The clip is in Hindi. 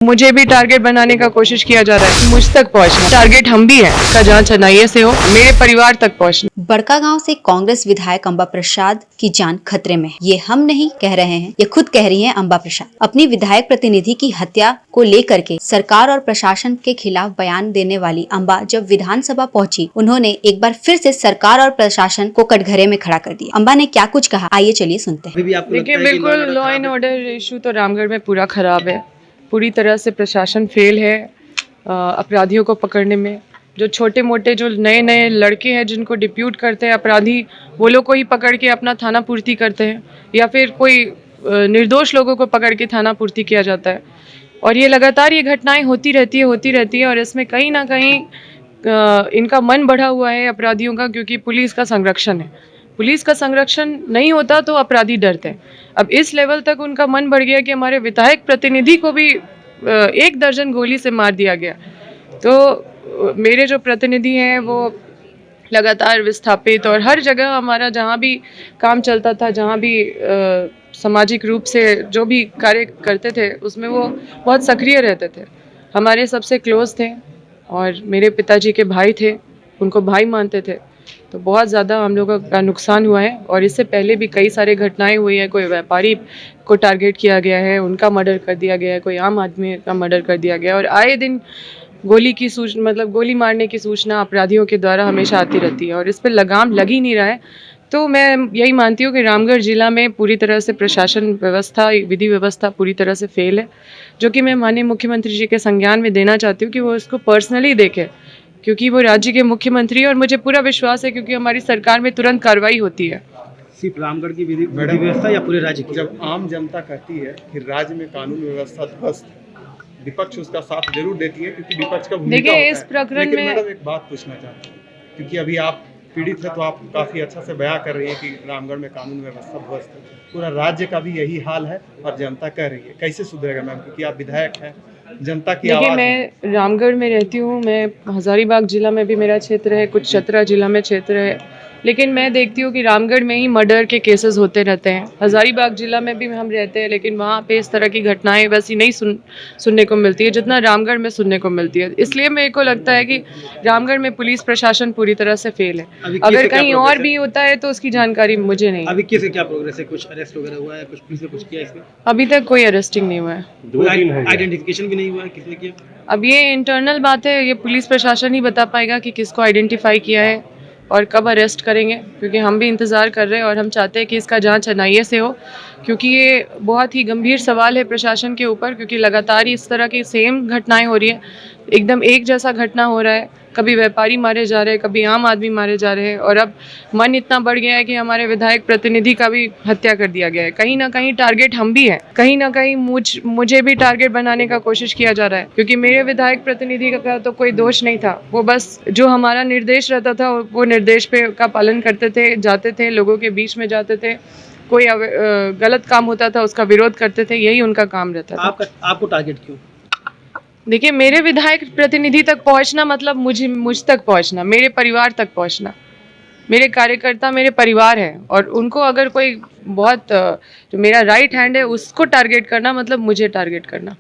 मुझे भी टारगेट बनाने का कोशिश किया जा रहा है, मुझ तक पहुंचना टारगेट हम भी है का जांच एनआईए से हो, मेरे परिवार तक पहुंचना। बड़कागांव से कांग्रेस विधायक अंबा प्रसाद की जान खतरे में। ये हम नहीं कह रहे हैं, ये खुद कह रही हैं अंबा प्रसाद। अपनी विधायक प्रतिनिधि की हत्या को लेकर के सरकार और प्रशासन के खिलाफ बयान देने वाली अंबा जब विधानसभा पहुंची, उन्होंने एक बार फिर से सरकार और प्रशासन को कटघरे में खड़ा कर दिया। अंबा ने क्या कुछ कहा, आइए चलिए सुनते हैं। देखिए, बिल्कुल लॉ एंड ऑर्डर इशू तो रामगढ़ में पूरा खराब है, पूरी तरह से प्रशासन फेल है अपराधियों को पकड़ने में। जो छोटे मोटे जो नए नए लड़के हैं जिनको डिप्यूट करते हैं अपराधी, वो लोग को ही पकड़ के अपना थाना पूर्ति करते हैं, या फिर कोई निर्दोष लोगों को पकड़ के थाना पूर्ति किया जाता है। और ये लगातार ये घटनाएं होती रहती है और इसमें कहीं ना कहीं इनका मन बढ़ा हुआ है अपराधियों का, क्योंकि पुलिस का संरक्षण है। पुलिस का संरक्षण नहीं होता तो अपराधी डरते हैं। अब इस लेवल तक उनका मन बढ़ गया कि हमारे विधायक प्रतिनिधि को भी 1 दर्जन गोली से मार दिया गया। तो मेरे जो प्रतिनिधि हैं वो लगातार विस्थापित, और हर जगह हमारा जहाँ भी काम चलता था, जहाँ भी सामाजिक रूप से जो भी कार्य करते थे उसमें वो बहुत सक्रिय रहते थे, हमारे सबसे क्लोज थे और मेरे पिताजी के भाई थे, उनको भाई मानते थे। तो बहुत ज़्यादा हम लोगों का नुकसान हुआ है और इससे पहले भी कई सारे घटनाएं हुई हैं। कोई व्यापारी को टारगेट किया गया है, उनका मर्डर कर दिया गया है, कोई आम आदमी का मर्डर कर दिया गया है, और आए दिन गोली की सूचना, मतलब गोली मारने की सूचना अपराधियों के द्वारा हमेशा आती रहती है और इस पर लगाम लग ही नहीं रहा है। तो मैं यही मानती हूँ कि रामगढ़ जिला में पूरी तरह से प्रशासन व्यवस्था, विधि व्यवस्था पूरी तरह से फेल है, जो कि मैं माननीय मुख्यमंत्री जी के संज्ञान में देना चाहती हूँ कि वो इसको पर्सनली देखें, क्योंकि वो राज्य के मुख्यमंत्री हैं और मुझे पूरा विश्वास है क्योंकि हमारी सरकार में तुरंत कार्रवाई होती है। सिर्फ रामगढ़ की विधि व्यवस्था या पूरे राज्य की? जब आम जनता कहती है कि राज्य में कानून व्यवस्था ध्वस्त, विपक्ष उसका साथ जरूर देती है, क्योंकि विपक्ष का भूमिका होता है। इस प्रकरण में मैडम एक बात पूछना चाहता हूँ, क्योंकि अभी आप पीड़ित है तो आप काफ़ी अच्छा से बयां कर रही हैं कि रामगढ़ में कानून व्यवस्था ध्वस्त है। पूरा राज्य का भी यही हाल है और जनता कह रही है, कैसे सुधरेगा मैम? क्योंकि आप विधायक हैं, जनता की आवाज़। मैं रामगढ़ में रहती हूँ, मैं हजारीबाग जिला में भी मेरा क्षेत्र है, कुछ चतरा जिला में क्षेत्र है, लेकिन मैं देखती हूँ कि रामगढ़ में ही मर्डर के केसेस होते रहते हैं। हजारीबाग जिला में भी हम रहते हैं, लेकिन वहाँ पे इस तरह की घटनाएं वैसी नहीं सुनने को मिलती है जितना रामगढ़ में सुनने को मिलती है। इसलिए मेरे को लगता है कि रामगढ़ में पुलिस प्रशासन पूरी तरह से फेल है। अगर कहीं और भी होता है तो उसकी जानकारी मुझे नहीं है। अभी कैसे क्या प्रोग्रेस है? कुछ अरेस्ट वगैरह हुआ है? कुछ पुलिस ने कुछ किया इसमें? अभी तक कोई अरेस्टिंग नहीं हुआ है, आइडेंटिफिकेशन भी नहीं हुआ है किसने किया? अब ये इंटरनल बात है, ये पुलिस प्रशासन ही बता पाएगा कि किसको आइडेंटिफाई किया है और कब अरेस्ट करेंगे, क्योंकि हम भी इंतज़ार कर रहे हैं और हम चाहते हैं कि इसका जांच एनआईए से हो, क्योंकि ये बहुत ही गंभीर सवाल है प्रशासन के ऊपर, क्योंकि लगातार इस तरह की सेम घटनाएं हो रही है, एकदम एक जैसा घटना हो रहा है। कभी व्यापारी मारे जा रहे हैं, कभी आम आदमी मारे जा रहे हैं, और अब मन इतना बढ़ गया है कि हमारे विधायक प्रतिनिधि का भी हत्या कर दिया गया है। कहीं ना कहीं टारगेट हम भी हैं, कहीं ना कहीं मुझे भी टारगेट बनाने का कोशिश किया जा रहा है, क्योंकि मेरे विधायक प्रतिनिधि का तो कोई दोष नहीं था। वो बस जो हमारा निर्देश रहता था वो निर्देश पे का पालन करते थे, जाते थे, लोगों के बीच में जाते थे, कोई गलत काम होता था उसका विरोध करते थे, यही उनका काम रहता था। आपको टारगेट क्यों? देखिए, मेरे विधायक प्रतिनिधि तक पहुंचना मतलब मुझ तक पहुंचना, मेरे परिवार तक पहुंचना। मेरे कार्यकर्ता मेरे परिवार है और उनको अगर कोई बहुत जो मेरा राइट हैंड है उसको टारगेट करना मतलब मुझे टारगेट करना।